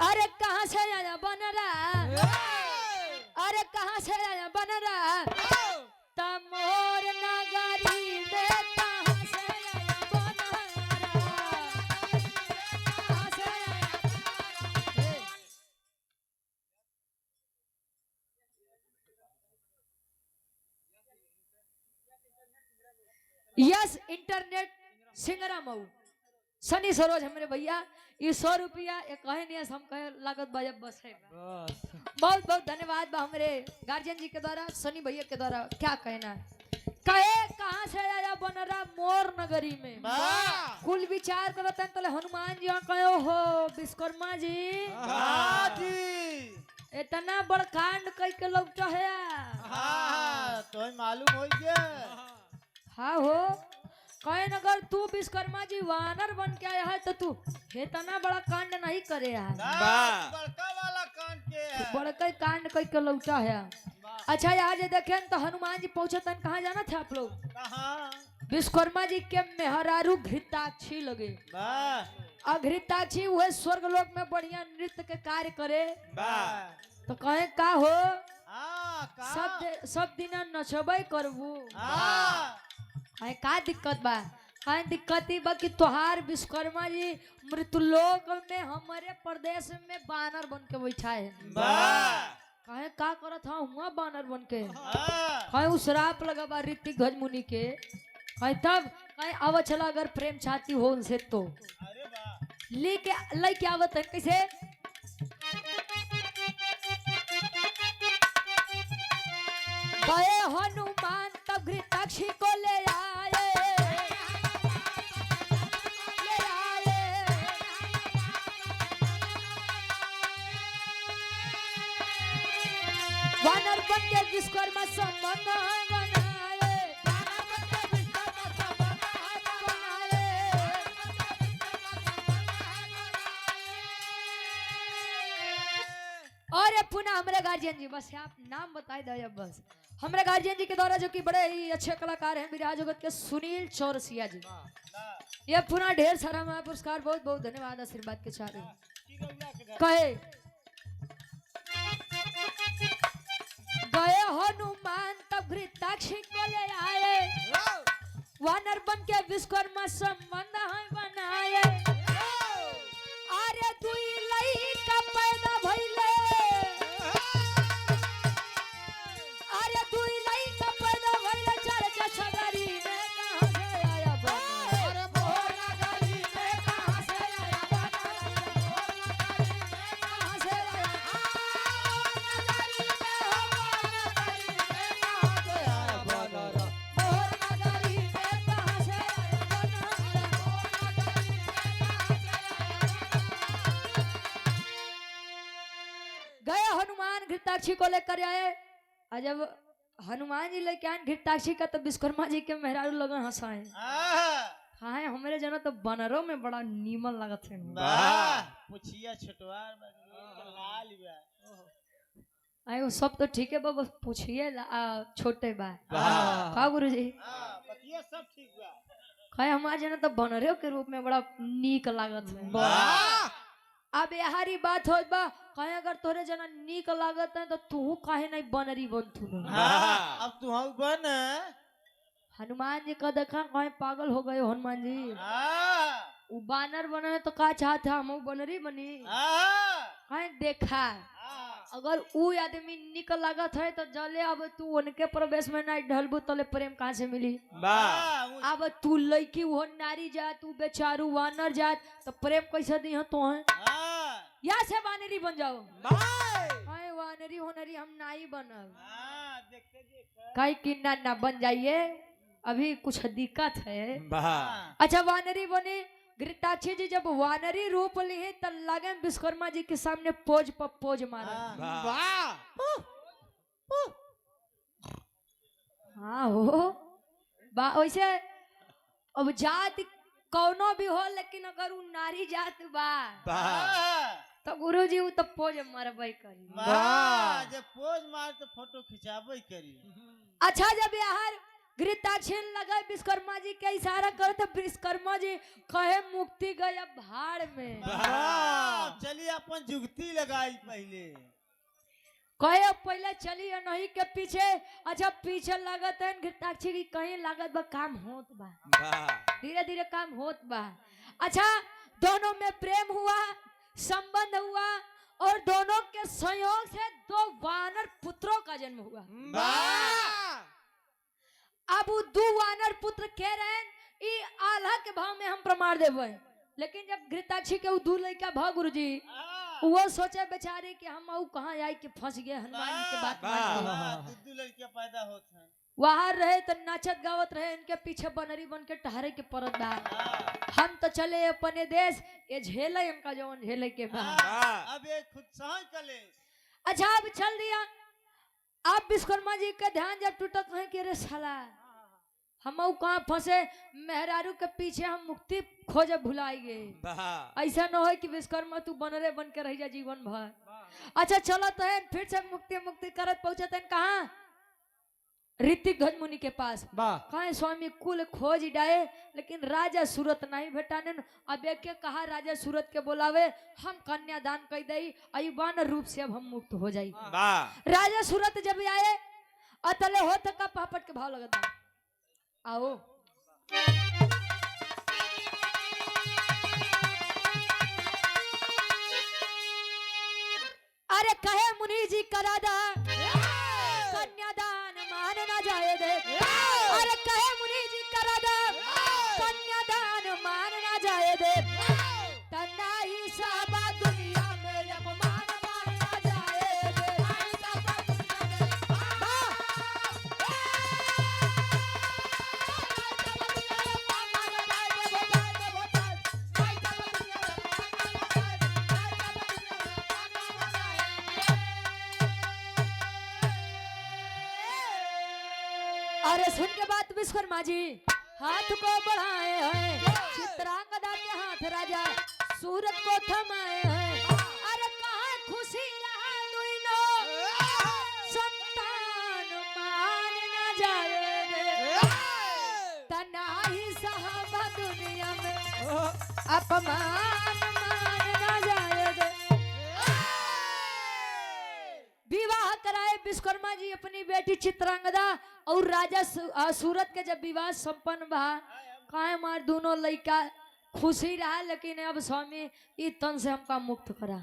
अरे कहाँ से आया बनरा? अरे कहाँ से आया बनरा? तमोर नगरी में कहाँ से आया बनरा? कहाँ से आया? यस इंटरनेट सिंगरा मऊ सनी सरोज हमारे भैया ये 100 रुपया एक कहे नहीं हम कहे लागत बाजा बस है। बहुत बहुत धन्यवाद बा हमारे गार्जियन जी के द्वारा सनी भैया के द्वारा। क्या कहना है? कहे कहाँ से आया बनरा मोर नगरी में कुल विचार करते हैं तो हनुमान जी कहो हो विश्वकर्मा जी इतना बड़ कांड कई के लोग तो है तो मालूम हो गया। हाँ हो कहे अगर तू विश्वकर्मा जी वानर बन के आया है तो तू इतना बड़ा कांड नहीं करे है। बड़का वाला कांड के बड़का कांड कई के लौटा है। अच्छा आज देखे तो हनुमान जी पहुंचे तन कहाँ जाना था आप लोग? विश्वकर्मा जी के मेहरारू घृताक्षी लगे। घृताक्षी हुए स्वर्ग लोक में बढ़िया नृत्य के कार्य करे तो कहे का हो सब दिन नचबे करबू का दिक्कत बा? का दिक्कत ही बा कि तोहार विश्वकर्मा जी मृत्युलोक में हमारे प्रदेश में बानर बन के बैठा है। कहे का करत हा हुआ बानर बन के? कहे उस श्राप लगा बा ऋतिक ध्वज मुनि के। कहे तब कहे आवा चला अगर प्रेम चाहती हो उनसे तो लेके आवत है। कैसे? गए हनुमान तब घृताक्षी को ले आए वानर बन के विश्वकर्मा संबंध बनाए। और पुनः हमारे गार्जियन जी बस आप नाम बताए दो बस हमारे गार्जियन जी के द्वारा जो कि बड़े ही अच्छे कलाकार हैं विराज जगत के सुनील चौरसिया जी। ये पुनः ढेर सारा मैं पुरस्कार बहुत बहुत धन्यवाद आशीर्वाद के साथ कहे गए हनुमान तब घृताक्षी को ले आए वानर बन के विश्वकर्मा संबंध बनाए। अरे दुई लइका पैदा भइले छगरी में कहाँ से आया बनरा? मोर नगरी में कहाँ से आया बनरा? कहाँ से आया? मोर नगरी में कहाँ से आया बनरा? गए हनुमान घृताक्षी को लेकर आए। जब हनुमान जी लेके आए घृताक्षी का तो विश्वकर्मा जी के मेहरारू लगन हंसाए। हाँ हमारे जना तो बनरों में बड़ा नीमन लगत है। पुछिया छटवार लाल आए वो सब तो ठीक है बा बस पूछिए छोटे बा का गुरु जी बतिया सब ठीक बा। कहे हमारे जना तो बनरों के रूप में बड़ा नीक लागत है। अब यहारी बात हो बा कहे अगर तोरे जना नीक लागत है तो तू काहे नहीं बनरी बन तू अब तू बन। हनुमान जी का देखा कहे पागल हो गए हनुमान जी वो बानर बने तो का चाहते हम बनरी बनी। कहे देखा अगर ऊ आदमी नीक लागत है तो जले अब तू उनके प्रवेश में नहीं ढलबू तले प्रेम कहाँ से मिली? अब तू लड़की वो नारी जात तू बेचारू वानर जात तो प्रेम कैसे दी तो है? या से वानरी बन जाओ। भाई हाय वानरी होनरी हम नहीं बनब। हाँ, देखते देखते। कहीं कि ना बन जाइए, अभी कुछ दिक्कत है। हाँ, अच्छा वानरी बने। घृताक्षी जी जब वानरी रूप लिए तब लगे विश्वकर्मा जी के सामने पोज पर पोज मारा। हाँ। वाह हाँ हो वैसे अब जात कौनो भी हो, लेकिन अगर वो नारी जात बा हाँ, तो गुरुजी वो तो पोज मारबे करी। वाह, जब पोज मार तो फोटो खिंचाबे करी। अच्छा जब यार घृताक्षी लगा विश्वकर्मा जी के इशारा करे तो विश्वकर्मा जी कहे मुक्ति गया भाड़ में। वाह, चलिए अपन जुगती लगाई पहले। कहे पहले चलिए नहीं के पीछे। अच्छा पीछे लागत है घृताक्षी की, कहीं लागत बा काम होत बा, धीरे धीरे काम होत बा। अच्छा दोनों में प्रेम हुआ, संबंध हुआ और दोनों के संयोग से 2 वानर पुत्रों का जन्म हुआ। वाह अब वो 2 वानर पुत्र कह रहे हैं ई आल्हा के भाव में हम प्रमाण देवे। लेकिन जब घृताक्षी के 2 लड़का भाव गुरुजी वो सोचे बेचारे कि हम ऊ कहाँ आई के फंस गए, हनुमान जी के बात मान गए। दू लड़कियां पैदा होत हैं। वहां रहे तो नाचत गावत रहे, इनके पीछे बनरी बन के टहरे के परत बा। हम तो चले अपने देश, ये झेले इनका जवन झेले के बा। अब ये खुद सहन कले। अच्छा अब चल दिया। अब विश्वकर्मा जी का ध्यान जब टूटत है कि रे साला हम कहाँ फंसे, मेहरारू के पीछे हम मुक्ति खोजे भुलाई गए। ऐसा न हो कि विश्वकर्मा तू बनरे बन के रह जा जीवन भर। अच्छा चलो तो है फिर से मुक्ति मुक्ति करत पहुंचते हैं कहाँ, ऋतिक ध्वज मुनि के पास। कहा स्वामी कुल खोज डाए लेकिन राजा सूरत नहीं भेटाने। अब एक के कहा राजा सूरत के बोलावे, हम कन्यादान कर दई, अयुबान रूप से अब हम मुक्त हो जाई। राजा सूरत जब आए अतले हो तक का पापट के भाव लगता। आओ अरे कहे मुनि जी करा दा कन्यादान मान ना जाए दे। अरे कहे मुनि जी करा दा कन्यादान मान ना जाए दे। तना ही साबा दुनिया में अपमान मान ना जाए दे। अरे सुन के बात विश्वकर्मा जी हाथ को बढ़ाए हैं, चित्रांगदा के हाथ राजा सूरत को थमाए हैं। अरे कहाँ खुशी रहा दुइनो संतान मान न जाए। तना ही साहबा दुनिया में अपमान मान न जाए। विवाह कराए विश्वकर्मा जी अपनी बेटी चित्रांगदा और राजा सूरत के जब विवाह संपन्न बा। काहे मार दोनों लड़का खुशी रहा, लेकिन अब स्वामी ई तन से हमका मुक्त करा।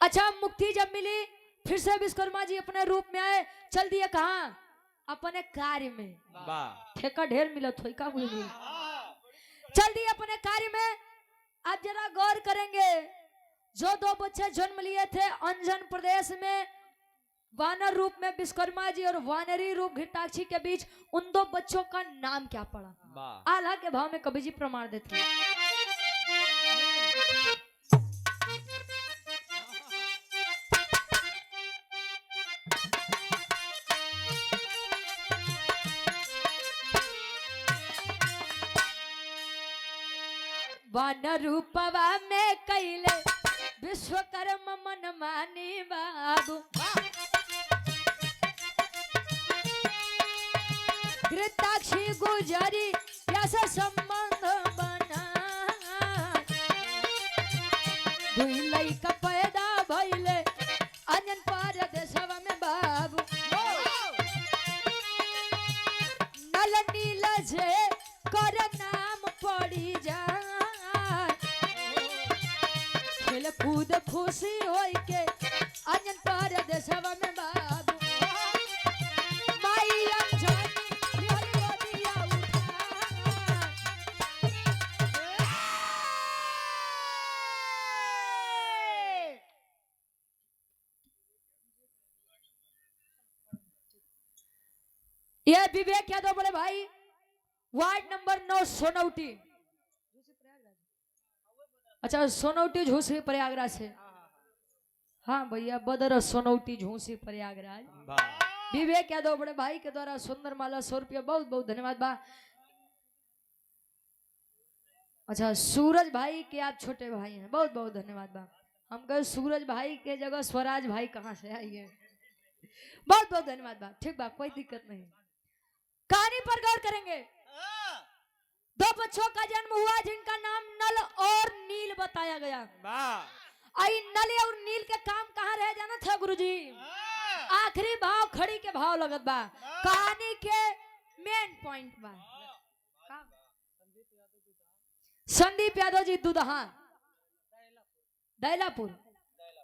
अच्छा मुक्ति जब मिली फिर से विश्वकर्मा जी अपने रूप में आए, चल दिए कहाँ अपने कार्य में। ठेका ढेर मिला थोड़ी का चल दिए अपने कार्य में। आप जरा गौर करेंगे जो 2 बच्चे जन्म लिए थे अंजन प्रदेश में वानर रूप में विश्वकर्मा जी और वानरी रूप घृताक्षी के बीच, उन 2 बच्चों का नाम क्या पड़ा। आल्हा के भाव में कवि जी प्रमाण देते हैं। वानर रूपवा में कैले विश्वकर्मा मन मानी बाबू। घृताक्षी गुजरी ऐसा संबंध बना। 2 लड़का पैदा भइले अंजन पर देशवा में बाबू। नल नील जे कर नाम पड़ी जा। खेल कूद खुशी होई के अंजन पर देशवा में बाबू। माई अंजनी गोदिया उठा। ये विवेक यादव बड़े भाई, वार्ड नंबर 9 सोनौटी। अच्छा सोनौटी झूसी प्रयागराज से। हाँ भैया बदर सोनौटी झूसी प्रयागराज। विवेक यादव बड़े भाई के द्वारा सुंदर माला 100 रुपया, बहुत बहुत धन्यवाद बा। अच्छा सूरज भाई के आप छोटे भाई हैं, बहुत बहुत धन्यवाद बा। हम कहे सूरज भाई के जगह स्वराज भाई कहाँ से आइए, बहुत बहुत धन्यवाद बा। ठीक बा, कोई दिक्कत नहीं। कहानी पर गौर करेंगे। दो बच्चों का जन्म हुआ जिनका नाम नल और नील बताया गया। आई नल और नील के काम कहाँ रह जाना था गुरुजी? आखिरी भाव खड़ी के भाव लगत बा। कहानी के मेन पॉइंट बा। संदीप यादव जी दुदहा दैलापुर,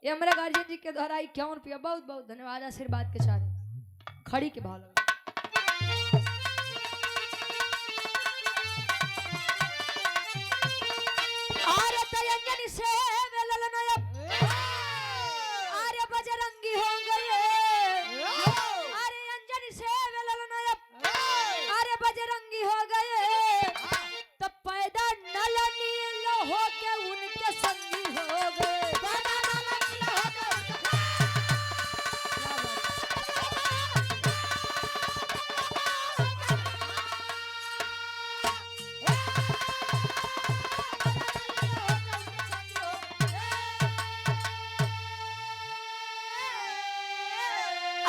ये हमारे गार्जियन जी के द्वारा 51 रुपया, बहुत बहुत धन्यवाद आशीर्वाद के साथ। खड़ी के भाव लगत। आर्य बजरंगी हो गए, आर्य अंजन से आर्य बजरंगी हो गए, तो पैदा नल नील हो के उनके संगी हो गए।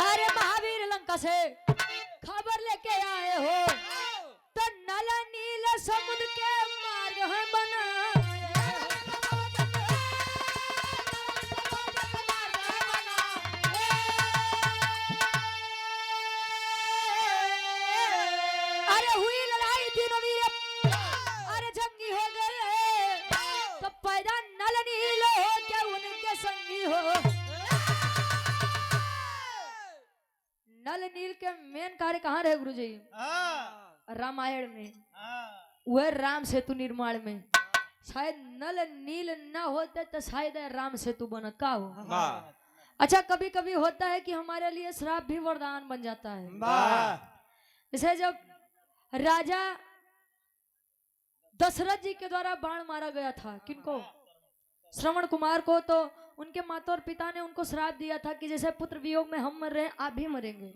अरे महावीर लंका से खबर लेके आए हो, तो नल नील समुद्र के मार्ग है बना। अरे हुई लड़ाई तीनों वीर, अरे जंगी हो गए, तो पैदा नल नील हो के उनके संगी हो। नल नील के मेन कार्य कहाँ रहे गुरुजी? रामायण में, वह राम सेतु निर्माण में। शायद नल नील न होते तो शायद राम सेतु बनत का हो। अच्छा कभी कभी होता है कि हमारे लिए श्राप भी वरदान बन जाता है। जैसे जब राजा दशरथ जी के द्वारा बाण मारा गया था, किनको? श्रवण कुमार को। तो उनके माता और पिता ने उनको श्राप दिया था कि जैसे पुत्र वियोग में हम मर रहे हैं आप भी मरेंगे।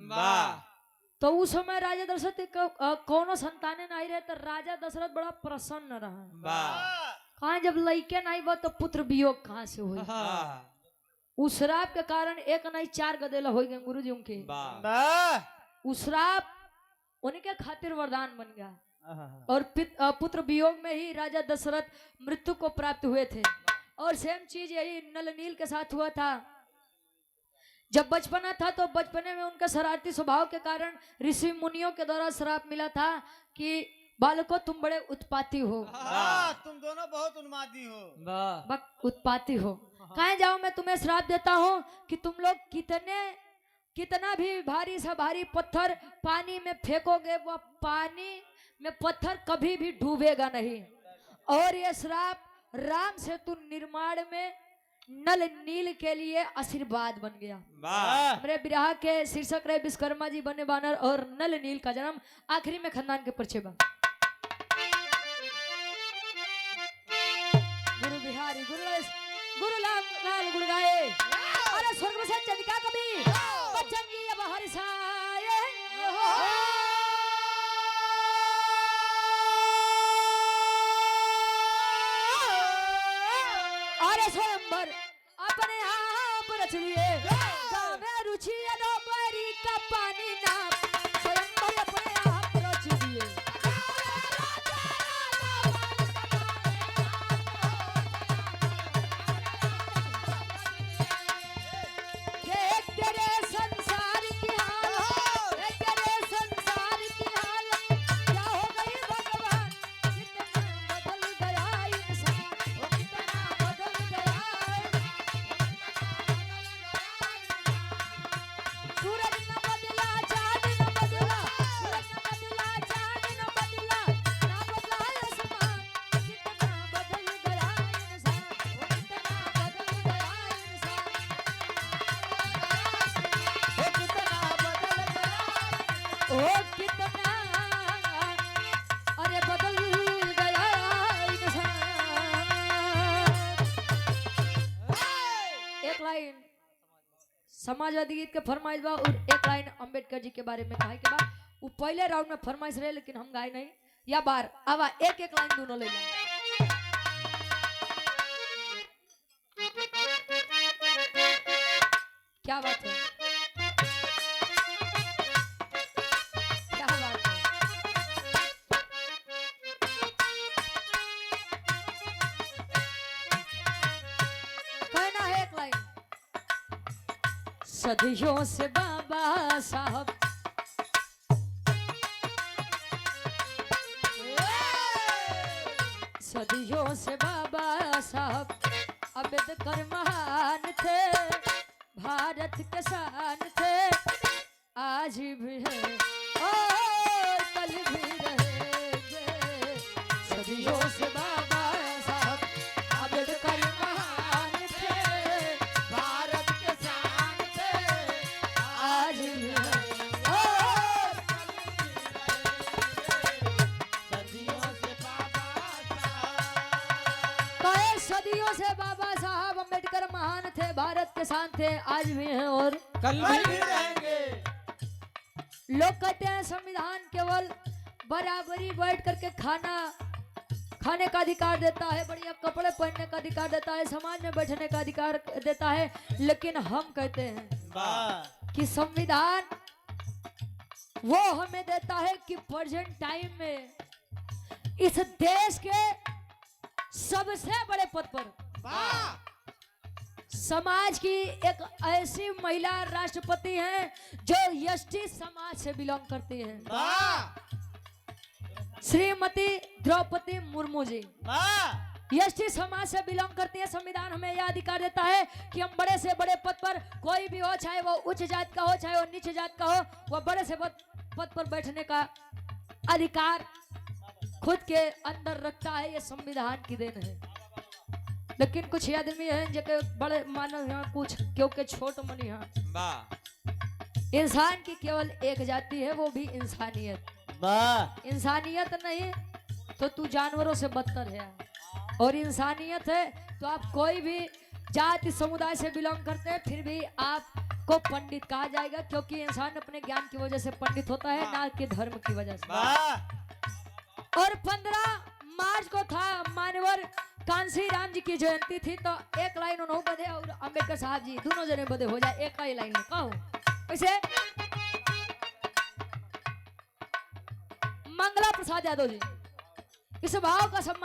तो उस समय राजा दशरथ कोनो संताने नहीं रहे, तो राजा दशरथ बड़ा प्रसन्न रहा। कहा जब लड़के नहीं बा तो पुत्र वियोग कहाँ से हुई? उस श्राप के कारण एक नहीं 4 गदेला हो गए गुरु जी उनके। उस श्राप उनके खातिर वरदान बन गया, और पुत्र वियोग में ही राजा दशरथ मृत्यु को प्राप्त हुए थे। और सेम चीज यही नल नील के साथ हुआ था। जब बचपना था तो बचपने में उनका शरारती स्वभाव के कारण ऋषि मुनियों के द्वारा श्राप मिला था कि बालकों तुम बड़े उत्पाती हो। तुम दोनों बहुत उन्मादी हो, उत्पाती हो। कहाँ जाओ मैं तुम्हें श्राप देता हूँ कि तुम लोग कितना भी भारी सा भारी पत्थर पानी में फेंकोगे, वह पानी में पत्थर कभी भी डूबेगा नहीं। और ये श्राप राम सेतु निर्माण में नल नील के लिए आशीर्वाद बन गया। मेरे विराह के शीर्षक रहे विश्वकर्मा जी बने बानर और नल नील का जन्म। आखिरी में खानदान के परिचय बा। गुरु बिहारी गुरु लाल गुरु गाए, अरे स्वर्ग से चंदिका कभी बचंगी अब हरिसाए। स्वयंवर अपने आप रच लिए, गावे रुचि दोपहरी का पानी ना, स्वयंवर अपने आप रच दिए। तेरे संसार की हाल, तेरे संसार की हाल क्या हो गई भगवान, कितना बदल गया इंसान, कितना बदल गया। समाजवादी गीत के फरमाइश बा और एक लाइन अंबेडकर जी के बारे में कहे के बा। वो पहले राउंड में फरमाइश रहे लेकिन हम गाए नहीं, या बार आवा एक एक लाइन दोनों ले लें। क्या बात है, क्या बात है। कहना है एक लाइन, सदियों से बाबा साहब सदियों से बाबा साहब अम्बेडकर महान थे, भारत के शान थे, आज भी है और कल भी रहेंगे। सदियों से बाबा साहब अम्बेडकर महान थे, भारत के शान थे, आज भी है और सदियों से बाबा साहब अम्बेडकर महान थे, भारत के शान थे, आज भी हैं और कल भी रहेंगे। लोग कहते हैं संविधान केवल बराबरी बैठ करके खाने का अधिकार देता है, बढ़िया कपड़े पहनने का अधिकार देता है, समाज में बैठने का अधिकार देता है, लेकिन हम कहते हैं कि संविधान वो हमें देता है कि प्रेजेंट टाइम में इस देश के सबसे बड़े पद पर समाज की एक ऐसी महिला राष्ट्रपति हैं जो एसटी समाज से बिलोंग करती हैं, श्रीमती द्रौपदी मुर्मू जी एसटी समाज से बिलोंग करती है। संविधान हमें यह अधिकार देता है कि हम बड़े से बड़े पद पर, कोई भी हो, चाहे वो उच्च जात का हो चाहे वो नीच जात का हो, वो बड़े से पद पर बैठने का अधिकार खुद के अंदर रखता है। ये संविधान की देन है। लेकिन कुछ आदमी हैं जो बड़े मानव यहाँ, कुछ क्योंकि छोट मन यहाँ। इंसान की केवल एक जाति है, वो भी इंसानियत। इंसानियत नहीं तो तू जानवरों से बदतर है, और इंसानियत है तो आप कोई भी जाति समुदाय से बिलोंग करते हैं फिर भी आपको पंडित कहा जाएगा, क्योंकि इंसान अपने ज्ञान की वजह से पंडित होता है, ना कि धर्म की वजह से। और 15 मार्च को था मानवर कांसी राम जी की जयंती थी, तो एक लाइन उन्होंने बधे और अंबेडकर साहब जी दोनों जने बधे हो जाए एक ही लाइन में। कहो वैसे मंगला प्रसाद यादव जी, इस भाव का सम्मान